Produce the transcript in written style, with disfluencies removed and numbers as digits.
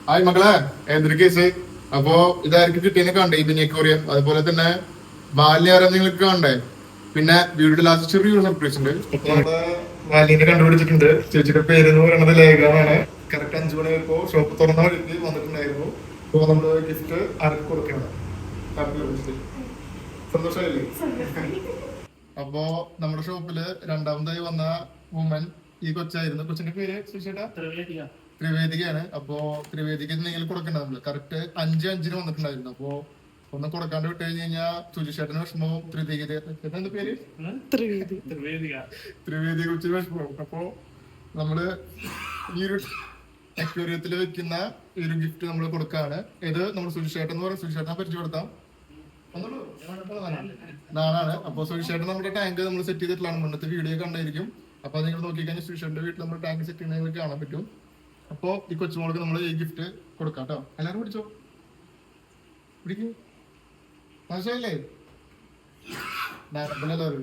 Hi മക്കളെ, എന്തൊരു case. അപ്പോ ഇതായിരിക്കും കിട്ടിയെന്ന് കണ്ടേ ഈ ബിനിയക്കോറിയം. അതുപോലെ തന്നെ ബാല്യാരം നിങ്ങൾക്ക് കണ്ടേ. പിന്നെ വീടിന്റെ ലാസ്റ്റ് ചെറിയൊരു സർപ്രൈസ് ഉണ്ട്. അപ്പൊ നമ്മുടെ ബാല്യനെ കണ്ടുപിടിച്ചിട്ടുണ്ട്. ചേച്ചിയുടെ പേര് എന്ന് പറയുന്നത് ലേഖ എന്നാണ്. കറക്റ്റ് 5 മണിയായപ്പോ ഷോപ്പ് തുറന്ന വഴിക്ക് വന്നിട്ടുണ്ടായിരുന്നു. അപ്പൊ നമ്മള് ഗിഫ്റ്റ് ആർക്ക് കൊടുക്കണം? സന്തോഷമായില്ലേ? അപ്പോ നമ്മുടെ ഷോപ്പില് രണ്ടാമതായി വന്ന വുമൻ ഈ കൊച്ചായിരുന്നു. കൊച്ചിന്റെ പേര് സുശേട്ടാ ത്രിവേദികയാണ്. അപ്പോ ത്രിവേദിക്ക് എന്തെങ്കിലും കൊടുക്കണ്ട നമ്മള്. കറക്റ്റ് 5:05 വന്നിട്ടുണ്ടായിരുന്നു. അപ്പോ ഒന്ന് കൊടുക്കാണ്ട് വിട്ട് കഴിഞ്ഞ് കഴിഞ്ഞാൽ സുജിഷേട്ടന് വിഷമവും ത്രിവേദിക പേര് ത്രിവേദിയെ കുറിച്ച് വിഷമവും. അപ്പോ നമ്മള് ഈ ഒരു അക്വേറിയത്തിൽ വെക്കുന്ന ഈ ഒരു ഗിഫ്റ്റ് നമ്മൾ കൊടുക്കാണ്. ഇത് നമ്മൾ സുജിഷേട്ടൻ എന്ന് പറയുന്ന സുജിഷേട്ടനെ പരിചയപ്പെടുത്താം. നാളാണ്. അപ്പൊ സുജിഷേട്ടൻ നമ്മുടെ ടാങ്ക് നമ്മൾ സെറ്റ് ചെയ്തിട്ടുള്ളതാണ്. മുന്നത്തെ വീഡിയോ കണ്ടായിരിക്കും. അപ്പൊ നിങ്ങൾ നോക്കിക്കഴിഞ്ഞാൽ സുജിഷേട്ടന്റെ വീട്ടിൽ നമ്മൾ ടാങ്ക് സെറ്റ് ചെയ്യുന്നത് കാണാൻ പറ്റും. അപ്പൊ ഈ കൊച്ചുമോൾക്ക് നമ്മൾ ഈ ഗിഫ്റ്റ് കൊടുക്കാം കേട്ടോ. എല്ലാരും പിടിച്ചോ, പിടിക്കൂ. മനസ്സിലായില്ലേ? എല്ലാവരും